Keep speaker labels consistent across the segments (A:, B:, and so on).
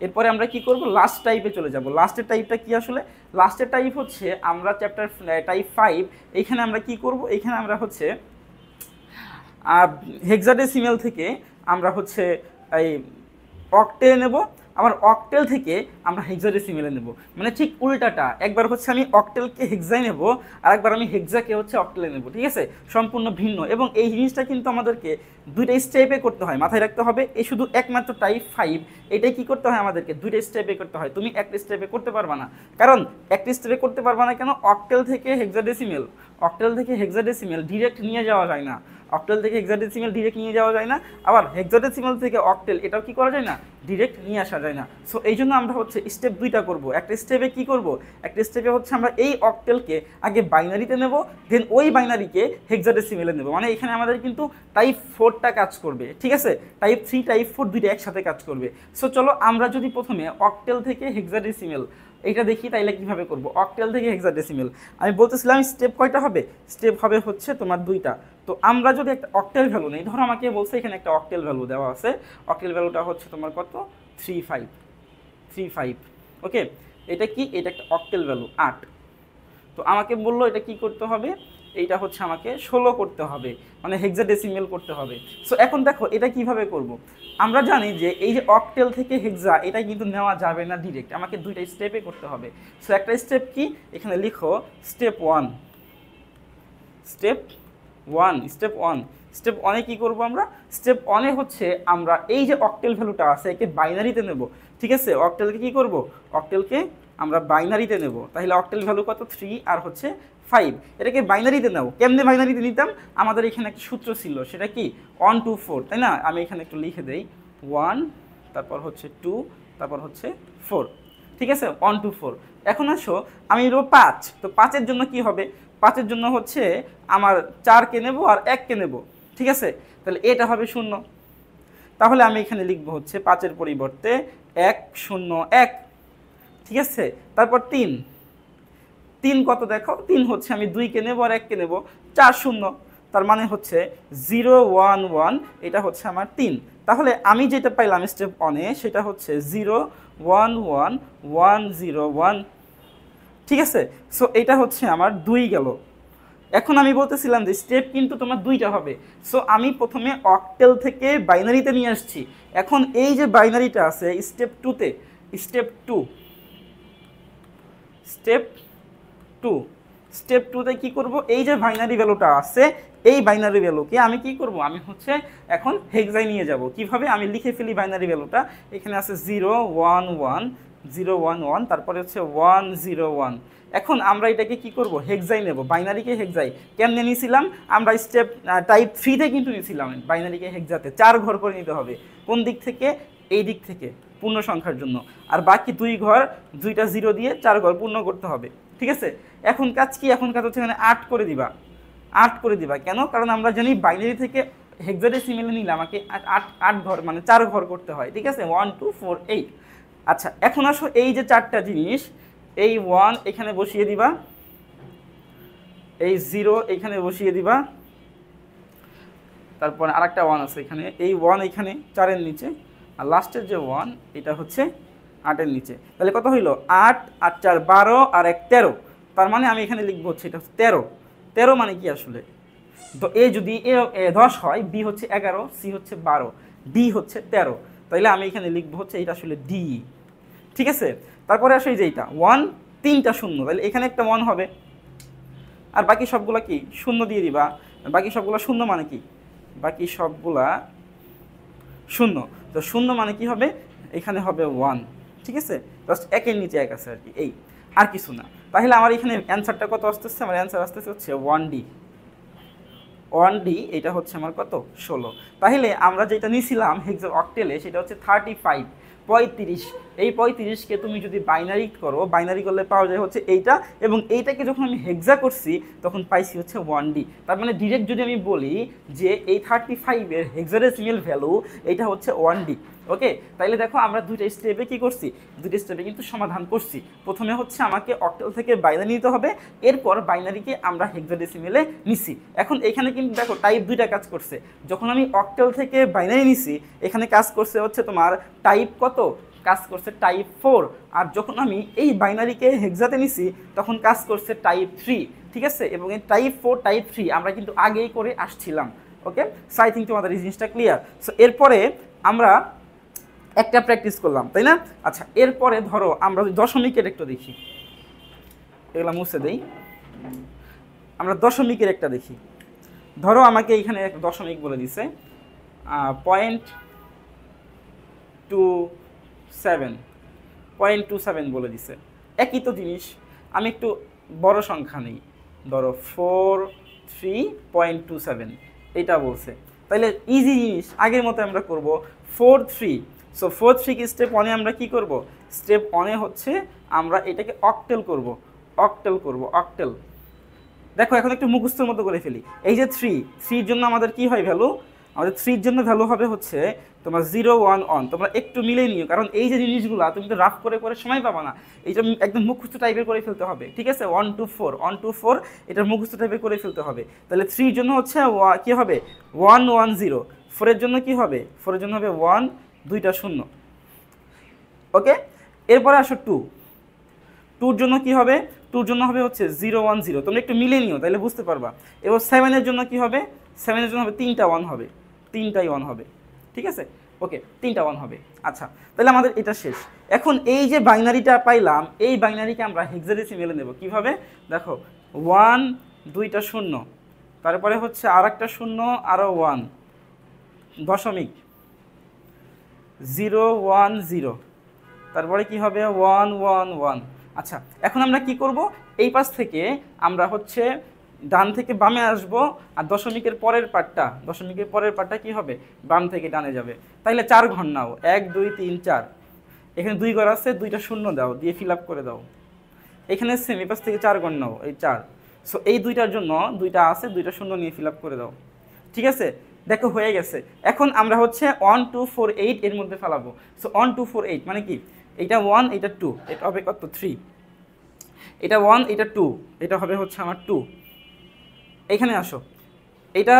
A: এরপরে আমরা কি করব, লাস্ট টাইপে চলে যাব। লাস্টের টাইপটা কি আসলে? লাস্টের টাইপ হচ্ছে আমরা চ্যাপ্টার টাইপ 5, এইখানে আমরা কি করব, এইখানে আমরা হচ্ছে হেক্সাডেসিমেল থেকে আমরা হচ্ছে এই অক্টেল নেব, আবার অক্টেল থেকে আমরা হেক্সাডেসিমেলে নেব। মানে ঠিক উল্টাটা, একবার হচ্ছে আমি অক্টেলকে হেক্সায় নেব, আর একবার আমি হেক্সাকে হচ্ছে অক্টেলে নেব, ঠিক আছে? সম্পূর্ণ ভিন্ন। এবং এই জিনিসটা কিন্তু আমাদেরকে দুইটা স্টেপে করতে হয়, মাথায় রাখতে হবে। এই শুধু একমাত্র টাইপ 5 এটাই কি করতে হয় আমাদেরকে, দুইটা স্টেপে করতে হয়। তুমি একটা স্টেপে করতে পারবা না। কারণ একটা স্টেপে করতে পারবা না কেন? অক্টেল থেকে হেক্সাডেসিমেল ডিরেক্ট নিয়ে যাওয়া যায় না। অক্টেল থেকে হেক্সাডেসিমেল ডিরেক্ট নিয়ে যাওয়া যায় না, আবার হেক্সাডেসিমেল থেকে অক্টেল এটাও কি করা যায় না, ডিরেক্ট নিয়ে আসা যায় না। সো এই জন্য আমরা হচ্ছে স্টেপ দুইটা করব। একটা স্টেপে কি করব, একটা স্টেপে হচ্ছে আমরা এই অক্টেলকে আগে বাইনারিতে নেব, দেন ওই বাইনারিকে হেক্সাডেসিমেলে নেব। মানে এখানে আমাদের কিন্তু টাইপ 4টা কাজ করবে, ঠিক আছে? টাইপ 3 টাইপ 4 দুইটা একসাথে কাজ করবে। সো চলো আমরা যদি প্রথমে অক্টেল থেকে হেক্সাডেসিমেল এইটা দেখি, তাইলে কিভাবে করব। অক্টেল থেকে হেক্সাডেসিমেল আমি বলতেছিলাম স্টেপ কয়টা হবে, স্টেপ হবে হচ্ছে তোমার দুইটা। তো আমরা যদি একটা অক্টেল ভ্যালু নেই, ধরো আমাকে বলছে এখানে একটা অক্টেল ভ্যালু দেওয়া আছে, অক্টেল ভ্যালুটা হচ্ছে তোমার কত, 35। ওকে, এটা কি, এটা একটা অক্টেল ভ্যালু 8। তো আমাকে বললো এটা কি করতে হবে, এইটা হচ্ছে আমাকে 16 করতে হবে, মানে হেক্সাডেসিমেল করতে হবে। সো এখন দেখো এটা কিভাবে করব। আমরা জানি যে এই যে অক্টেল থেকে হেক্সা এটা কিন্তু নেওয়া যাবে না ডিরেক্ট, আমাকে দুইটা স্টেপে করতে হবে। সো একটা স্টেপ কি, এখানে লিখো স্টেপ 1। স্টেপ 1 কি করব আমরা, স্টেপ 1 হচ্ছে আমরা এই যে অক্টেল ভ্যালুটা আছে একে বাইনারিতে নেব, ঠিক আছে? অক্টেলকে কি করব, অক্টেলকে আমরা বাইনারিতে নেব। তাহলে অক্টেল ভ্যালু কত, 3 আর হচ্ছে 5, এটাকে বাইনারিতে নেব। কেমনে বাইনারিতে নিতাম, আমাদের এখানে একটা সূত্র ছিল, সেটা কি 1 2 4, তাই না? আমি এখানে একটু লিখে দেই, 1 তারপর হচ্ছে 2 তারপর হচ্ছে 4, ঠিক আছে? 1 2 4। এখন আসো আমি নেব 5। তো 5-এর জন্য কি হবে, 5-এর জন্য হচ্ছে আমার 4কে নেব আর 1কে নেব, ঠিক আছে? তাহলে এটা হবে 0। তাহলে আমি এখানে লিখবো হচ্ছে 5-এর পরিবর্তে 1 0 1, ঠিক আছে? তারপর 3 কত দেখো, 3 হচ্ছে আমি 2কে নেব আর 1কে নেব, 4 0। তার মানে হচ্ছে 0 1 1, এটা হচ্ছে আমার 3। তাহলে আমি যেটা পাইলাম স্টেপ 1-এ সেটা হচ্ছে 0 1 1 1 0 1, ঠিক আছে? সো এটা হচ্ছে আমার 2 গেল। এখন আমি বলতেছিলাম যে স্টেপ কিন্তু তোমার দুইটা হবে। সো আমি প্রথমে অক্টেল থেকে বাইনারিতে নিয়ে আসছি। এখন এই যে বাইনারিটা আছে স্টেপ 2-তে, স্টেপ 2-তে কি করব, এই যে বাইনারি ভ্যালুটা আছে এই বাইনারি ভ্যালুকে আমি কি করব, আমি হচ্ছে এখন হেক্সায় নিয়ে যাব। কিভাবে, আমি লিখে ফেলি বাইনারি ভ্যালুটা। এখানে আছে 0 1 1 0 1 1, তারপরে হচ্ছে 1 0 1। এখন আমরা এটাকে কি করব, হেক্সাই নেব, বাইনারিকে হেক্সাই। কেমনে নিয়েছিলাম আমরা, স্টেপ টাইপ 3-তে কিন্তু নিয়েছিলাম বাইনারিকে হেক্সাতে 4 ঘর করে নিতে হবে। কোন দিক থেকে, এই দিক থেকে, পূর্ণ সংখ্যার জন্য। আর বাকি 2 ঘর, 2টা 0 দিয়ে 4 ঘর পূর্ণ করতে হবে, ঠিক আছে? এখন কাজ কি, এখন কাজ হচ্ছে এখানে 8 করে দিবা। কেন, কারণ আমরা জানি বাইনারি থেকে হেক্সাডেসিমেলে নিলে আমাকে 8 ঘর মানে 4 ঘর করতে হয়, ঠিক আছে? 1 2 4 8। আচ্ছা এখন আসো এই যে 4টা জিনিস, এই 1 এখানে বসিয়ে দিবা, এই 0 এখানে বসিয়ে দিবা, তারপর আরেকটা 1 আছে এখানে, এই 1 এখানে 4-এর নিচে, আর লাস্টের যে 1 এটা হচ্ছে 8-এর নিচে। তাহলে কত হইল, 8 8 4 12 আর 1 13। তার মানে আমি এখানে লিখবো হচ্ছে এটা হচ্ছে 13 মানে কি আসলে, তো এ যদি এ 10 হয়, বি হচ্ছে 11, সি হচ্ছে 12, ডি হচ্ছে 13, তাইলে আমি এখানে লিখবো হচ্ছে এটা আসলে ডি, ঠিক আছে? তারপরে আসলে যে এইটা 1 3টা 0, তাহলে এখানে একটা 1 হবে, আর বাকি সবগুলা কি 0 দিয়ে দিবা। বাকি সবগুলা 0 মানে কি, বাকি সবগুলা 0, তো 0 মানে কি হবে, এখানে হবে 1, ঠিক আছে? জাস্ট 1-এর নিচে 1 আছে আর কি, এই আর কিছু না। তাহলে আমার এখানে অ্যান্সারটা কত আসতেছে, আমার অ্যান্সার আসতেছে হচ্ছে 1D, এটা হচ্ছে আমার কত, 16। তাহলে আমরা যেটা নিয়েছিলাম হেক্সা অক্টেলে সেটা হচ্ছে 35 35। এই 35কে তুমি যদি বাইনারি করো, বাইনারি করলে পাওয়া যায় হচ্ছে এইটা, এবং এইটাকে যখন আমি হেক্সা করছি তখন পাইছি হচ্ছে 1D। তার মানে ডিরেক্ট যদি আমি বলি যে এই 35-এর হেক্সাডেসিমেল ভ্যালু এটা হচ্ছে 1D। ওকে, তাইলে দেখো আমরা দুইটা স্টেপে কি করছি, দুইটা স্টেপে কিন্তু সমাধান করছি। প্রথমে হচ্ছে আমাকে অক্টেল থেকে বাইনারি নিতে হবে, এরপর বাইনারিকে আমরা হেক্সাডেসিমেলে নিছি। এখন এখানে কিন্তু দেখো টাইপ 2টা কাজ করছে। যখন আমি অক্টেল থেকে বাইনারি নিছি, এখানে কাজ করছে হচ্ছে তোমার টাইপ কত, কাজ করছে টাইপ 4, আর যখন আমি এই বাইনারিকে হেক্সাতে নিছি তখন কাজ করছে টাইপ 3, ঠিক আছে। এবং এই টাইপ 4 টাইপ 3 আমরা কিন্তু আগেই করে আসছিলাম। ওকে, সো আই থিঙ্ক তোমাদের এই জিনিসটা ক্লিয়ার। সো এরপরে আমরা একটা প্র্যাকটিস করলাম, তাই না? আচ্ছা, এরপরে ধরো আমরা দশমিকের একটু দেখি, এগুলো মুছে দেই। আমরা দশমিকের একটা দেখি। ধরো আমাকে এখানে একটা দশমিক বলে দিছে 0.27 বলে দিছে। একই তো জিনিস, আমি একটু বড় সংখ্যা নেই, ধরো 43.27 এটা বলছে। তাইলে ইজি জিনিস, আগের মতো আমরা করব 43। সো 43 কি স্টেপ 1-এ আমরা কি করব? স্টেপ 1-এ হচ্ছে আমরা এটাকে অক্টেল করব। অক্টেল। দেখো এখন একটু মুখস্থর মতো করে ফেলি। এই যে 3 জন্য আমাদের কি হয় ভ্যালু? আমাদের 3 জন্য ভ্যালু হবে হচ্ছে তোমার 0 1 1। তোমরা একটু মিলে নিও, কারণ এই যে জিনিসগুলো তুমি তো রাফ করে সময় পাবা না, এইটা একদম মুখস্থ টাইপের করে ফেলতে হবে, ঠিক আছে। 1 2 4 এটা মুখস্থ টাইপের করে ফেলতে হবে। তাহলে 3 জন্য হচ্ছে কি হবে 1 1 0। 4 এর জন্য কি হবে? 4 এর জন্য হবে 1 2টা 0। ওকে, এরপরে আসো 2 জন্য কি হবে? 2 জন্য হবে হচ্ছে 0 1 0। তোমরা একটু মিলে নিও, তাহলে বুঝতে পারবা। এবার 7 এর জন্য কি হবে? 7 এর জন্য হবে 3টা 1 হবে, 3টাই 1 হবে, ঠিক আছে। ওকে, 3টা 1 হবে। আচ্ছা, তাহলে আমাদের এটা শেষ। এখন এই যে বাইনারিটা পাইলাম, এই বাইনারিকে আমরা হেক্সাডেসিমেলে নেব কিভাবে? দেখো 1 2টা 0, তারপরে হচ্ছে আর একটা 0 আরও 1, দশমিক 0 1 0, তারপরে কি হবে 1 1 1। আচ্ছা, এখন আমরা কি করব? এই পাশ থেকে আমরা হচ্ছে ডান থেকে বামে আসব, আর দশমিকের পরের পার্টটা কি হবে? বাম থেকে ডানে যাবে। তাইলে 4 ঘর নাও, 1 2 3 4। এখানে 2 ঘর আছে, 2টা 0 দাও, দিয়ে ফিল আপ করে দাও। এখানে সেম, এই পাশ থেকে 4 ঘর নাও, এই 4। সো এই 2টার জন্য 2টা আছে, 2টা 0 নিয়ে ফিল আপ করে দাও, ঠিক আছে। দেখো হয়ে গেছে। এখন আমরা হচ্ছে 1 2 4 8 এর মধ্যে ফেলাবো। সো 1 2 4 8 মানে কি? এটা 1 এটা 2, এটা হবে কত? 3। এটা 1 এটা 2, এটা হবে হচ্ছে আমার 2। এখানে আসো, এটা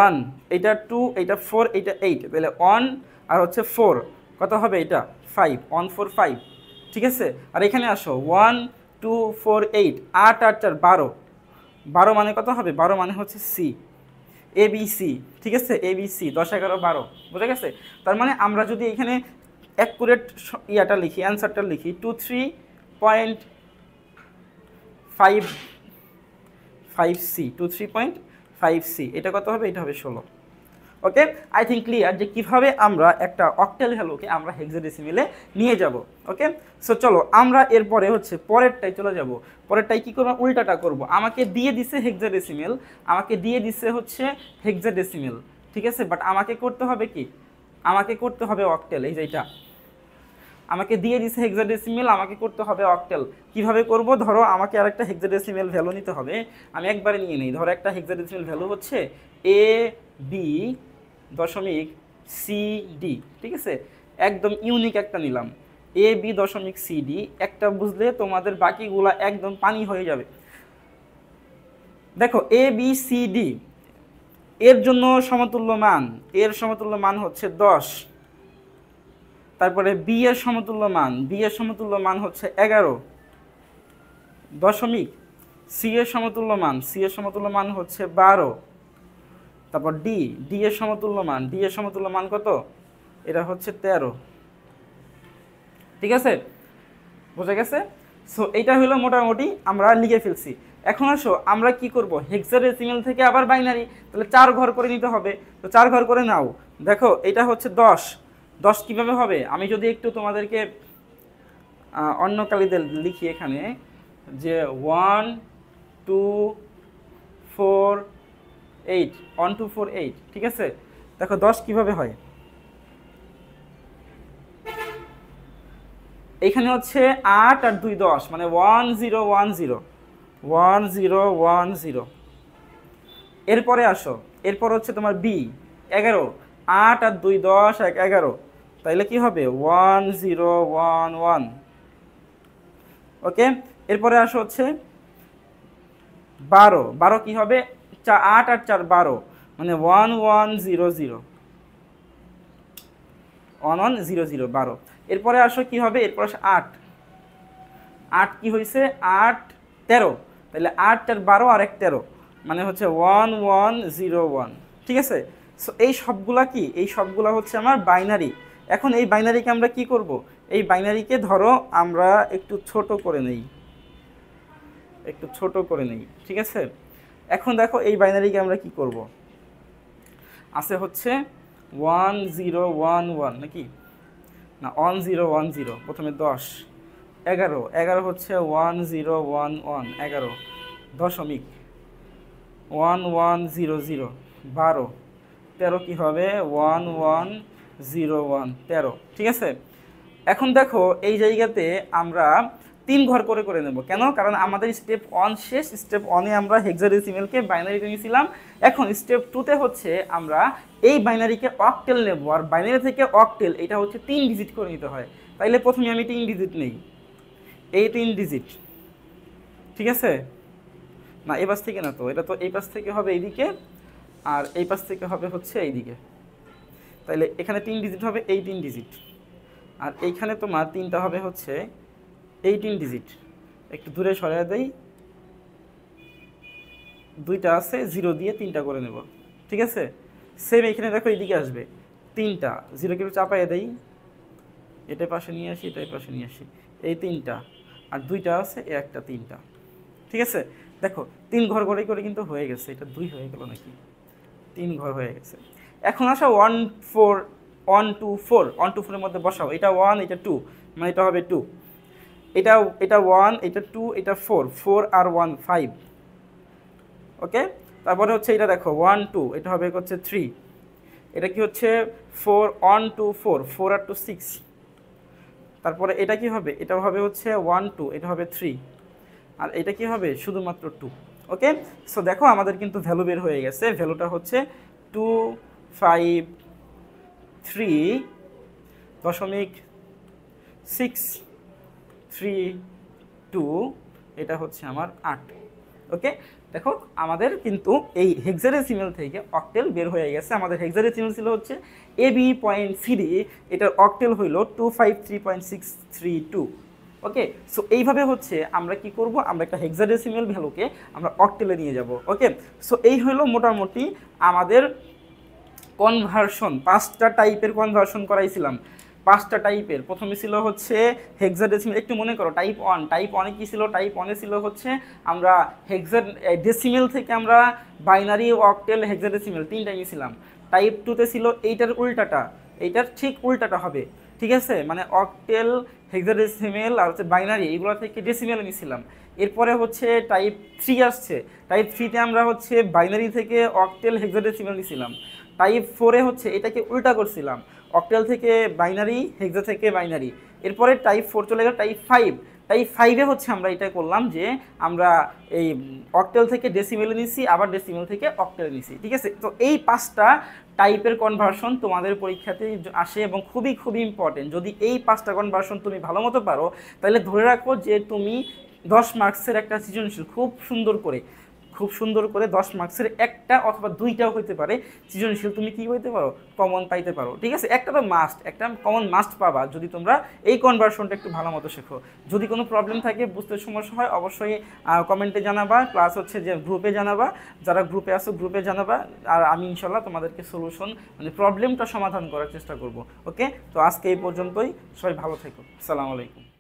A: 1 এটা 2 এটা 4 এটা 8, তাহলে 1 আর হচ্ছে 4 কত হবে? এটা 5, 1 4 5, ঠিক আছে। আর এখানে আসো 1 2 4 8 8 8 4 12, 12 মানে কত হবে? 12 মানে হচ্ছে সি, ABC, ঠিক আছে। ABC 10 11 12, বুঝে গেছে? তার মানে আমরা যদি এখানে অ্যাকুরেট ইয়াটা লিখি, অ্যান্সারটা লিখি 23.5C, এটা কত হবে? এটা হবে 16। ওকে, আই থিঙ্ক ক্লিয়ার যে কিভাবে আমরা একটা অক্টাল ভ্যালুকে আমরা হেক্সাডেসিমেলে নিয়ে যাব। ওকে, সো চলো আমরা এরপরে হচ্ছে পরেরটাই চলে যাব। পরেরটাই কি করব? উল্টাটা করব। আমাকে দিয়ে দিছে হেক্সাডেসিমেল, আমাকে দিয়ে দিছে হচ্ছে হেক্সাডেসিমেল, ঠিক আছে। বাট আমাকে করতে হবে কি? আমাকে করতে হবে অক্টাল। এই যে এটা আমাকে দিয়ে দিছে হেক্সাডেসিমেল, আমাকে করতে হবে অক্টাল। কিভাবে করব? ধরো আমাকে আরেকটা হেক্সাডেসিমেল ভ্যালু নিতে হবে, আমি একবারে নিয়ে নিই। ধরো একটা হেক্সাডেসিমেল ভ্যালু হচ্ছে AB.CD, ঠিক আছে। একদম ইউনিক একটা নিলাম, AB.CD। একটা বুঝলে তোমাদের বাকিগুলা একদম পানি হয়ে যাবে। দেখো ABCD এর জন্য সমতুল্য মান, এর সমতুল্য মান হচ্ছে 10। তারপরে বি এর সমতুল্য মান হচ্ছে 11 দশমিক। সি এর সমতুল্য মান হচ্ছে 12। তারপর ডি এর সমতুল্য মান কত? এটা হচ্ছে 13, ঠিক আছে, বোঝা গেছে। সো এইটা হলো মোটামুটি আমরা লিখে ফেলছি। এখন আসো আমরা কি করব? হেক্সাডেসিমেল থেকে আবার বাইনারি, তাহলে 4 ঘর করে নিতে হবে। তো 4 ঘর করে নাও। দেখো এটা হচ্ছে 10 কিভাবে হবে? আমি যদি একটু তোমাদেরকে অন্য কালিতে লিখি এখানে, যে 1 2 4 8, 1 2 4 8, ঠিক আছে। দেখো 10 কিভাবে হয়। এখানে হচ্ছে 8 আর 2 10, মানে 1 0 1 0 1 0 1 0। এরপরে আসো, এরপর হচ্ছে তোমার বি 11, 8 আর 2 10 1 11, তাইলে কি হবে 1 0 1 1। ওকে, এরপরে আসো হচ্ছে 12 কি হবে? 8 আর 4 12, মানে 1 1 0 0 1 1 0 0 12। এরপরে আসো কি হবে, এরপর আসো 8 8 কি হয়েছে 8 13, তাহলে 8 আর 12 আর 1 13, মানে হচ্ছে 1101। ঠিক আছে, সো এই সবগুলা কি, এই সবগুলা হচ্ছে আমার বাইনারি। এখন এই বাইনারিকে আমরা কি করব, এই বাইনারিকে ধরো আমরা একটু ছোট করে নেই, একটু ছোট করে নেই। ঠিক আছে, এখন দেখো এই বাইনারিকে আমরা কি করব, আছে হচ্ছে 1011 নাকি না 1010, প্রথমে 10 11 11 হচ্ছে 1011 11 দশমিক 1100 12 13 কি হবে 1101 13। ঠিক আছে, এখন দেখো এই জায়গাতে আমরা 3 ঘর করে করে নেব। কেন, কারণ আমাদের স্টেপ 1 শেষ। স্টেপ 1-এ আমরা হেক্সাডেসিমেলকে বাইনারিতে নিয়েছিলাম, এখন স্টেপ 2-তে হচ্ছে আমরা এই বাইনারিকে অক্টেল নেব, আর বাইনারি থেকে অক্টেল এটা হচ্ছে 3 ডিজিট করে নিতে হয়। তাইলে প্রথমে আমি 3 ডিজিট নেই, এই 3 ডিজিট। ঠিক আছে, না এই পাশ থেকে না, তো এটা তো এই পাশ থেকে হবে এইদিকে, আর এই পাশ থেকে হবে হচ্ছে এইদিকে। তাইলে এখানে 3 ডিজিট হবে, এই 3 ডিজিট, আর এইখানে তোমার 3টা হবে হচ্ছে 18 ডিজিট। একটু দূরে সরিয়ে দেই, 2টা আছে 0 দিয়ে 3টা করে নেব। ঠিক আছে, সেম এখানে দেখো এইদিকে আসবে 3টা 0 কে চাপাইয়ে দেই, এটা পাশে নিয়ে আসি, এটাই পাশে নিয়ে আসি, এই 3টা, আর 2টা আছে এই একটা 3টা। ঠিক আছে, দেখো 3 ঘর করে করে কিন্তু হয়ে গেছে, এটা 2 হয়ে গেল নাকি, 3 ঘর হয়ে গেছে। এখন আসো 1 4 1 2 4, 1 2 4 এর মধ্যে বসাও, এটা 1 এটা 2, মানে এটা হবে 2, এটা 1 এটা 2 এটা 4 4 আর 1 5। ওকে, তারপরে হচ্ছে এটা দেখো 1 2, এটা হবে হচ্ছে 3, এটা কি হচ্ছে 4 1 2 4 4 আর 2 6, তারপরে এটা কি হবে, এটা হবে হচ্ছে 1 2, এটা হবে 3, আর এটা কি হবে শুধুমাত্র 2। ওকে, সো দেখো আমাদের কিন্তু ভ্যালু বের হয়ে গেছে, ভ্যালুটা হচ্ছে 253.632, এটা হচ্ছে আমার 8। ওকে, দেখো আমাদের কিন্তু এই হেক্সাডেসিমাল থেকে অক্টেল বের হয়ে গেছে। আমাদের হেক্সাডেসিমাল ছিল হচ্ছে AB.CD, এটার অক্টেল হইল 253.632। ওকে, সো এইভাবে হচ্ছে আমরা কি করব, আমরা একটা হেক্সাডেসিমাল ভ্যালুকে আমরা অক্টেলে নিয়ে যাব। ওকে, সো এই হলো মোটামুটি আমাদের কনভার্সন। 5টা টাইপের কনভার্সন করাইছিলাম, 5টা টাইপের। প্রথমে ছিল হচ্ছে হেক্সাডেসিমাল, একটু মনে করো টাইপ 1, টাইপ 1-এ কী ছিল, টাইপ 1-এ ছিল হচ্ছে আমরা ডেসিমেল থেকে আমরা বাইনারি অক্টেল হেক্সাডেসিমাল 3টাই নিয়েছিলাম। টাইপ 2-তে ছিল এইটার উল্টাটা, এইটার ঠিক উল্টাটা হবে। ঠিক আছে, মানে অক্টেল হেক্সাডেসিমাল আর হচ্ছে বাইনারি এগুলো থেকে ডেসিমেল নিয়েছিলাম। এরপরে হচ্ছে টাইপ 3 আসছে, টাইপ 3-তে আমরা হচ্ছে বাইনারি থেকে অক্টেল হেক্সাডেসিমাল নিয়েছিলাম। টাইপ 4-এ হচ্ছে এটাকে উল্টা করছিলাম, অক্টেল থেকে বাইনারি, হেক্সা থেকে বাইনারি। এরপরে টাইপ 4 চলে গেল টাইপ 5। টাইপ 5-এ হচ্ছে আমরা এটা করলাম যে আমরা এই অক্টেল থেকে ডেসিমেলে নিছি, আবার ডেসিমেল থেকে অক্টেলে নিছি। ঠিক আছে, তো এই 5টা টাইপের কনভার্সন তোমাদের পরীক্ষাতে আসে এবং খুবই খুবই ইম্পর্টেন্ট। যদি এই 5টা কনভার্সন তুমি ভালো মতো পারো, তাহলে ধরে রাখো যে তুমি 10 মার্কসের একটা সৃজনশীল খুব সুন্দর করে 10 মার্কসের একটা অথবা 2টাও হইতে পারে সৃজনশীল তুমি কি হইতে পারো, কমন পাইতে পারো। ঠিক আছে, একটা তো মাস্ট, একটা কমন মাস্ট পাবা যদি তোমরা এই কনভার্সনটা একটু ভালো মতো শেখো। যদি কোনো প্রবলেম থাকে, বুঝতে সমস্যা হয়, অবশ্যই কমেন্টে জানাবা, প্লাস হচ্ছে যে গ্রুপে জানাবা, যারা গ্রুপে আসো গ্রুপে জানাবা, আর আমি ইনশাল্লাহ তোমাদেরকে সলিউশন মানে প্রবলেমটা সমাধান করার চেষ্টা করব। ওকে, তো আজকে এই পর্যন্তই, সবাই ভালো থেকো, আসসালামু আলাইকুম।